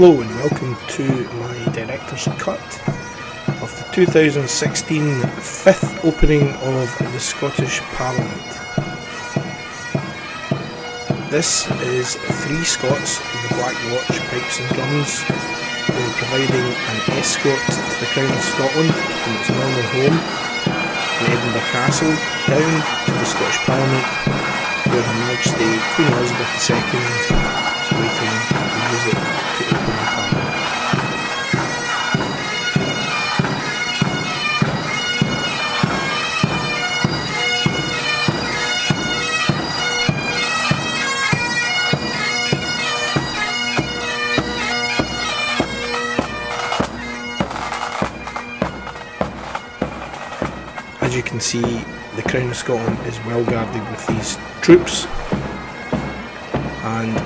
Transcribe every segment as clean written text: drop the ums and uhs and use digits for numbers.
Hello and welcome to my director's cut of the 2016 5th opening of the Scottish Parliament. This is 3 Scots of the Black Watch Pipes and Drums who are providing an escort to the Crown of Scotland from its normal home in Edinburgh Castle down to the Scottish Parliament where Her Majesty Queen Elizabeth II is waiting to visit to open the Parliament. As you can see, the Crown of Scotland is well guarded with these troops, and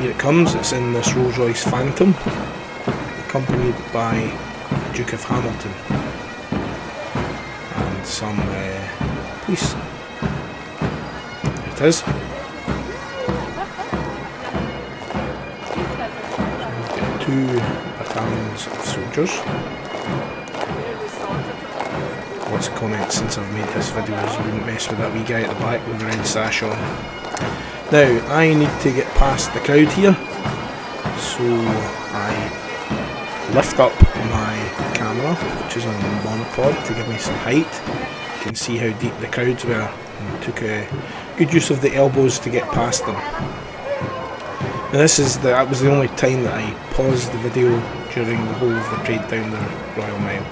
here it comes. It's in this Rolls Royce Phantom, accompanied by the Duke of Hamilton and some police. There it is. So we've got 2 battalions of soldiers. Lots of comments since I've made this video as you wouldn't mess with that wee guy at the back with the red sash on. Now, I need to get past the crowd here, so I lift up my camera, which is on a monopod, to give me some height. You can see how deep the crowds were, and took a good use of the elbows to get past them. Now that was the only time that I paused the video during the whole of the parade down the Royal Mile.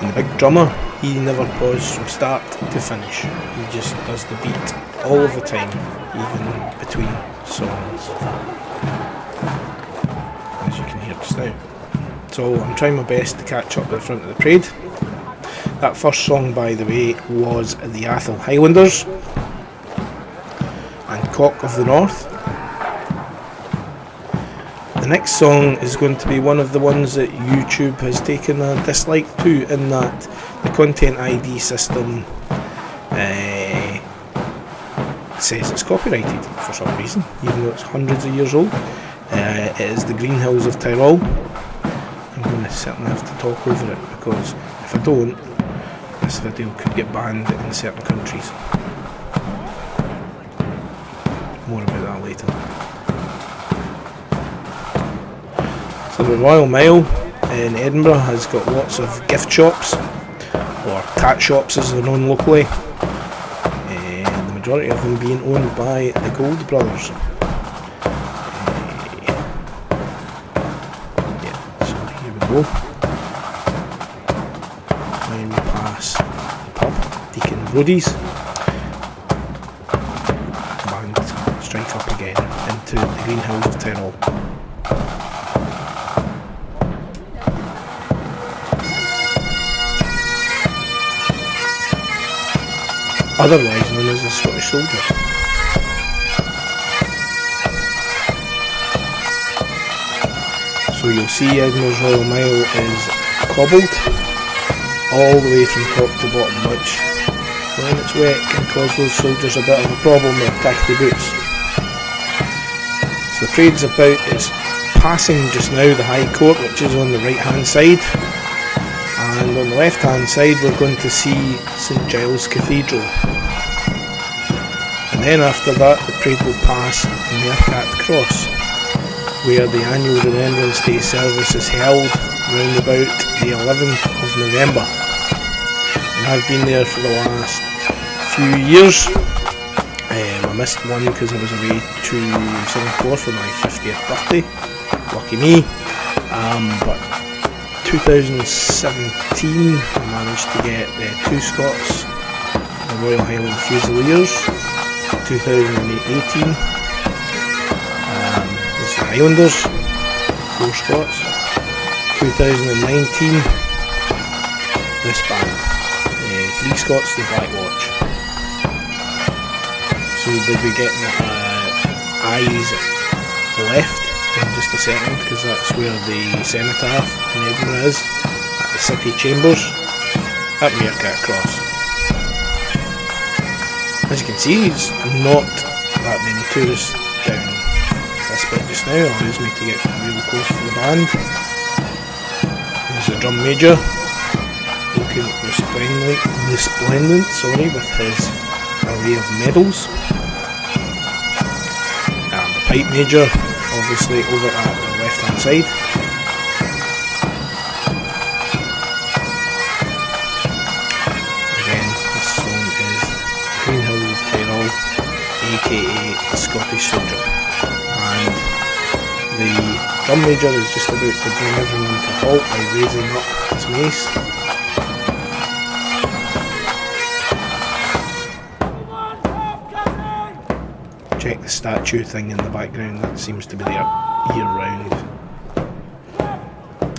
And the big drummer, he never paused from start to finish. He just does the beat all of the time, even between songs, as you can hear just now. So I'm trying my best to catch up at the front of the parade. That first song, by the way, was the Atholl Highlanders and Cock of the North. The next song is going to be one of the ones that YouTube has taken a dislike to, in that the Content ID system says it's copyrighted for some reason, even though it's hundreds of years old. It is the Green Hills of Tyrol. I'm going to certainly have to talk over it, because if I don't, this video could get banned in certain countries. More about that later. So the Royal Mile in Edinburgh has got lots of gift shops, or tat shops as they're known locally, and the majority of them being owned by the Gold brothers. So here we go. When we pass the pub, Deacon Brodie's, and strike up again into the Green Hills of Tyrol. Otherwise known as the Scottish Soldier. So you'll see Edinburgh's Royal Mile is cobbled all the way from top to bottom, which when it's wet can cause those soldiers a bit of a problem with tacky boots. So the parade's it's passing just now the High Court, which is on the right hand side, and on the left hand side we're going to see St Giles Cathedral. And then after that the parade will pass Mercat Cross, where the annual Remembrance Day service is held round about the 11th of November. And I've been there for the last few years. I missed one because I was away to Singapore for my 50th birthday, lucky me. But 2017 I managed to get 2 Scots, the Royal Highland Fusiliers. 2018 was the Highlanders, 4 Scots. 2019 this band, 3 Scots, the Black Watch. So they'll be getting eyes left in just a second, because that's where the cenotaph in Edinburgh is, at the City Chambers at Mercat Cross. As you can see, there's not that many tourists down this bit just now allows me to get real close to the band. There's the drum major, looking resplendent, with his array of medals. And the pipe major, obviously over at the left hand side. Again, this song is Green Hills of Tyrol, aka the Scottish Soldier. And the drum major is just about to bring everyone to halt by raising up his mace. Check the statue thing in the background, that seems to be there year round.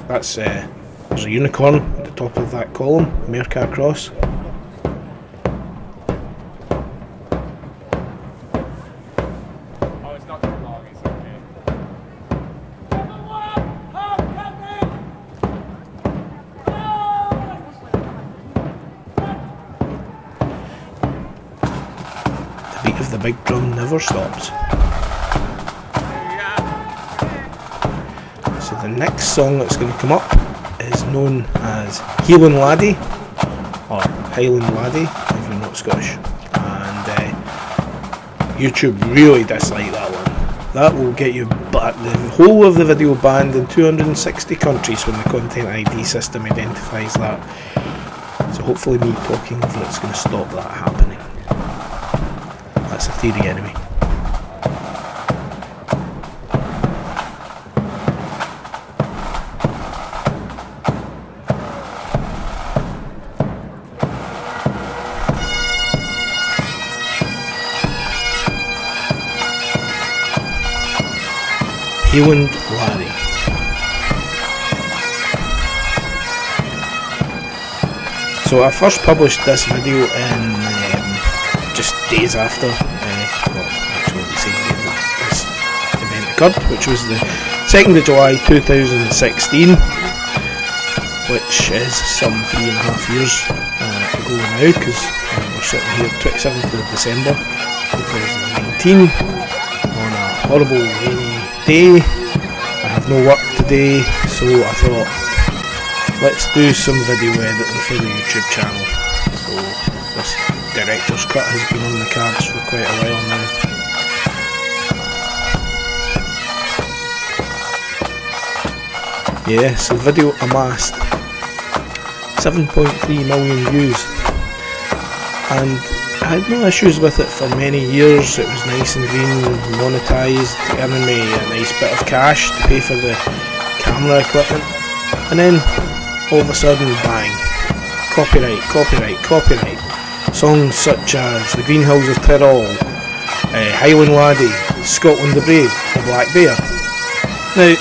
That's there's a unicorn at the top of that column, Mercat Cross. The big drum never stops. So the next song that's going to come up is known as Highland Laddie, or Highland Laddie if you're not Scottish, and YouTube really dislike that one. That will get you the whole of the video banned in 260 countries when the Content ID system identifies that. So hopefully me talking over it's going to stop that happening. That's a theory anyway. Highland Laddie. So I first published this video in just days after, actually the same day that this event occurred, which was the 2nd of July 2016, which is some 3.5 years ago now, because we're sitting here 27th of December 2019 on a horrible rainy day. I have no work today, so I thought let's do some video editing for the YouTube channel. So this director's cut has been on the cards for quite a while now. Yeah, so the video amassed 7.3 million views, and I had no issues with it for many years. It was nice and green, monetised, earning me a nice bit of cash to pay for the camera equipment, and then all of a sudden, bang, copyright, copyright, copyright. Songs such as The Green Hills of Tyrol, Highland Laddie, Scotland the Brave, The Black Bear. Now,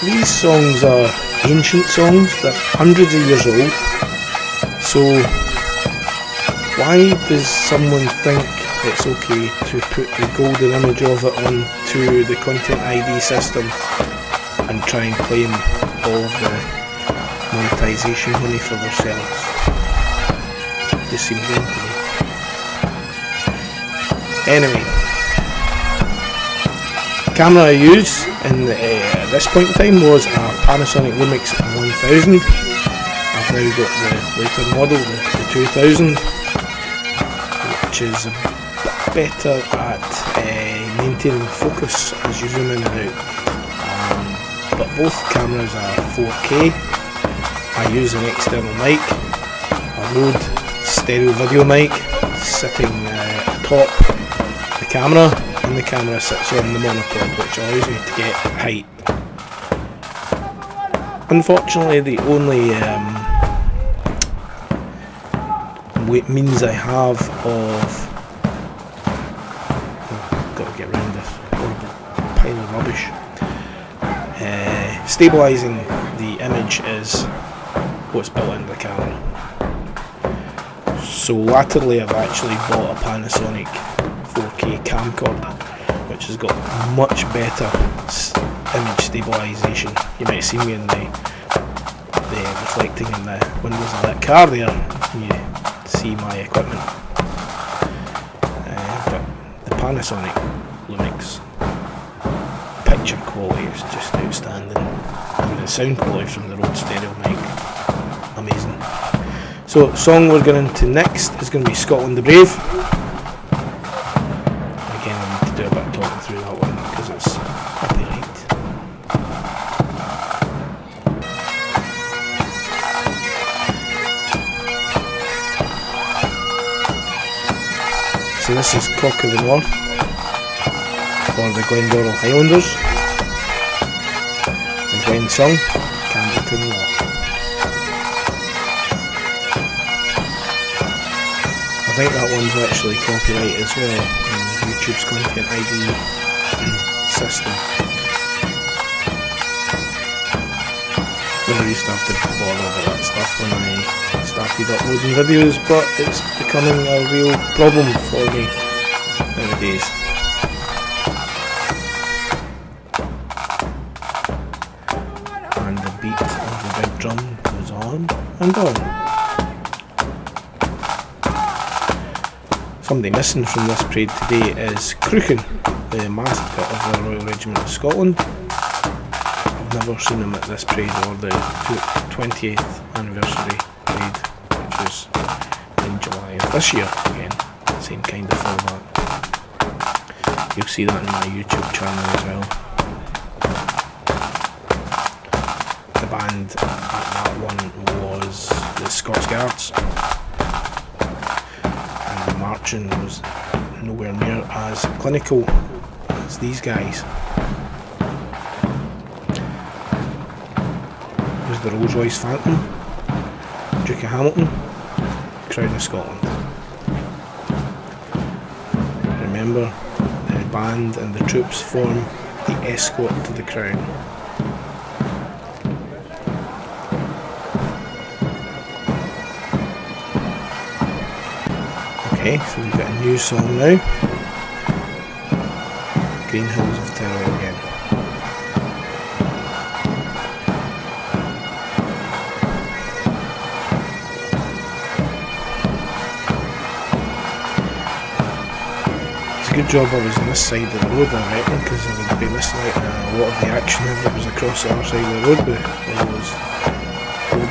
these songs are ancient songs, they're hundreds of years old, so why does someone think it's okay to put the golden image of it onto the Content ID system and try and claim all of the monetisation money for themselves? This seems wrong to me. Anyway, the camera I used at this point in time was a Panasonic Lumix 1000. I've now got the later model, the 2000, which is a bit better at maintaining focus as you zoom in and out. But both cameras are 4K. I use an external mic, a Rode stereo video mic sitting atop the camera, and the camera sits on the monopod, which allows me to get height. Unfortunately, the only means I have of gotta get around this horrible pile of rubbish, stabilising the image is what's built into the camera. So latterly I've actually bought a Panasonic 4K camcorder, which has got much better image stabilisation. You might see me in the reflecting in the windows of that car there. You see my equipment. But the Panasonic Lumix picture quality is just outstanding, and the sound quality from the Rode stereo mic, amazing. So the song we're going into next is going to be Scotland the Brave. Again, I need to do a bit of talking through that one because it's copyright. So this is Cock of the North for the Atholl Highlanders, and when sung, Campbellton Law. I think that one's actually copyright as well in YouTube's content ID system. Never used to have to bother about that stuff when I started uploading videos, but it's becoming a real problem for me nowadays. And the beat of the big drum goes on and on. Somebody missing from this parade today is Cruachan, the mascot of the Royal Regiment of Scotland. I've never seen him at this parade or the 20th anniversary parade, which was in July of this year again, same kind of format. You'll see that in my YouTube channel as well. The band at that one was the Scots Guards. Marching was nowhere near as clinical as these guys. There's the Rolls Royce Phantom, Duke of Hamilton, Crown of Scotland. Remember, the band and the troops form the escort to the Crown. Okay, so we've got a new song now. Green Hills of Tyrol again. It's a good job I was on this side of the road, I reckon, because I would be missing out on a lot of the action if it was across the other side of the road with all those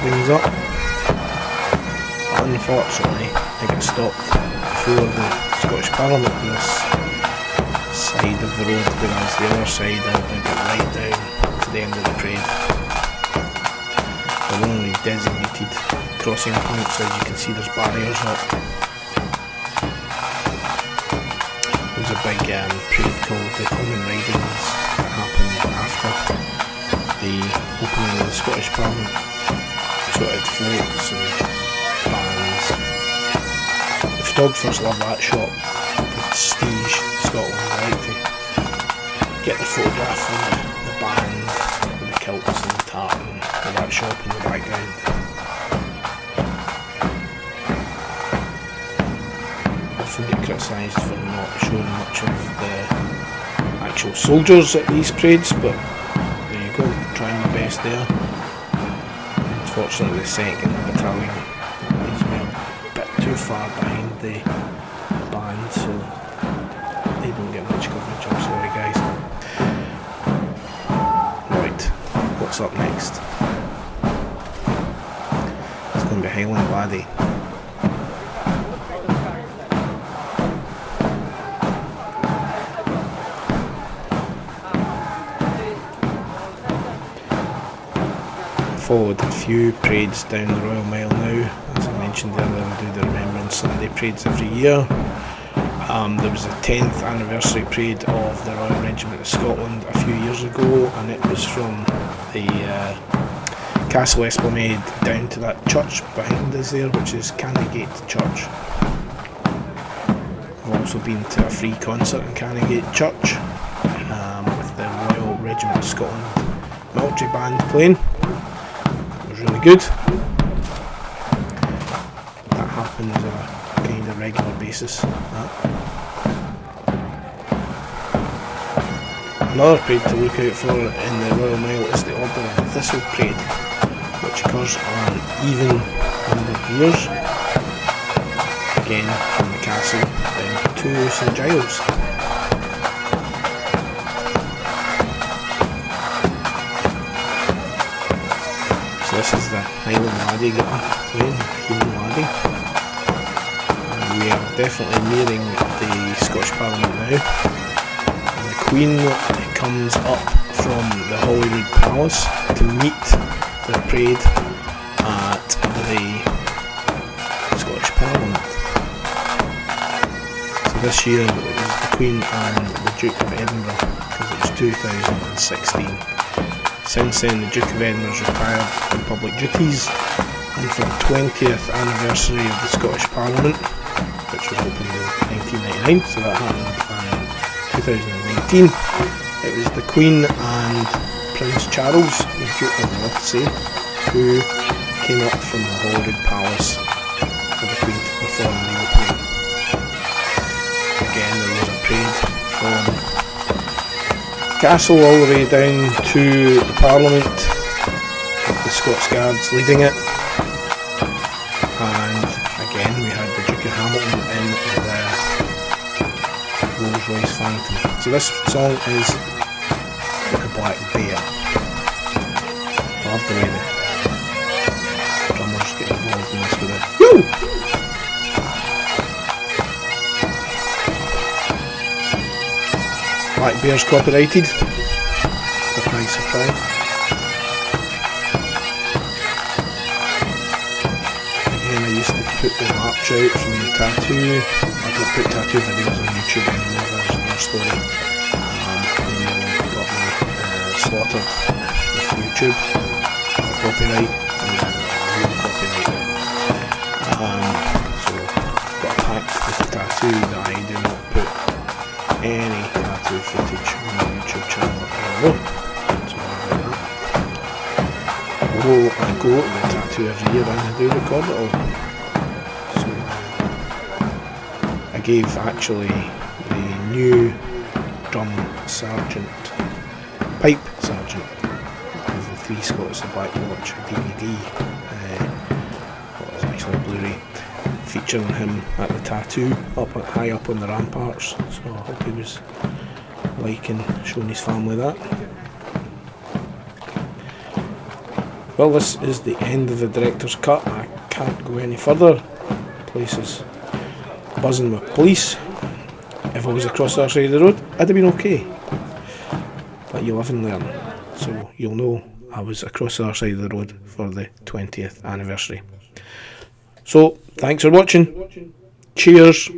buildings up. But unfortunately, I got stopped before the Scottish Parliament on this side of the road, whereas the other side I would get right down to the end of the parade. There are only designated crossing points, as you can see there's barriers up. There's a big parade called the Common Ridings that happened after the opening of the Scottish Parliament, so it had floats and bands. Photographers love that shot, prestige Scotland. I like to get the photograph of the band with the kilts and the tartan with that shop in the background. I often get criticised for not showing much of the actual soldiers at these parades, but there you go, trying my best there. Unfortunately the 2nd Battalion leaves me a bit too far behind the band, so they don't get much coverage. I'm sorry guys. Right, what's up next? It's going to be Highland Laddie. Followed a few parades down the Royal Mile now. As I mentioned earlier, I do the Remembrance Sunday parades every year. There was a 10th anniversary parade of the Royal Regiment of Scotland a few years ago, and it was from the Castle Esplanade down to that church behind us there, which is Cannygate Church. I've also been to a free concert in Cannygate Church with the Royal Regiment of Scotland military band playing. It was really good. That happens on a kind of regular basis. Another parade to look out for in the Royal Mile is the Order of the Thistle Parade, which occurs on even number of years, again from the castle down to St Giles. this is the Highland Laddie guitar playing, Highland Laddie. We are definitely nearing the Scottish Parliament now. And the Queen comes up from the Holyrood Palace to meet the parade at the Scottish Parliament. So this year it was the Queen and the Duke of Edinburgh, because it was 2016. Since then the Duke of Edinburgh's retired from public duties, and for the 20th anniversary of the Scottish Parliament, which was opened in 1999, so that happened in 2019, it was the Queen and Prince Charles, the Duke of Rothesay, who came up from the Holyrood Palace for the Queen to perform the opening. Again, there was a parade from Castle all the way down to the Parliament, with the Scots Guards leading it, and again we had the Duke of Hamilton in the Rolls Royce Phantom. So this song is The Black Bear. I love the way the drummers get involved in this with it. Woo! Black Bear's copyrighted. What a nice surprise. Again, I used to put the march out from the tattoo. I don't put tattoo videos on YouTube anymore, that's another story. They got me slaughtered with YouTube for copyright, and real copyright. So got a pact with the tattoo that I do not put any tattoo footage on my YouTube channel anymore. So about that. Although I go to the tattoo every year and I do record it all. So I gave actually the new drum sergeant, pipe sergeant of the Three Scots the Black Watch DVD, well, it's actually a Blu-ray, featuring him at the tattoo high up on the ramparts, so I hope he was liking showing his family that. Well, this is the end of the director's cut. I can't go any further. The place is buzzing with police. If I was across the other side of the road, I'd have been okay, but you live and learn, so you'll know I was across the other side of the road for the 20th anniversary. So, thanks for watching. Cheers.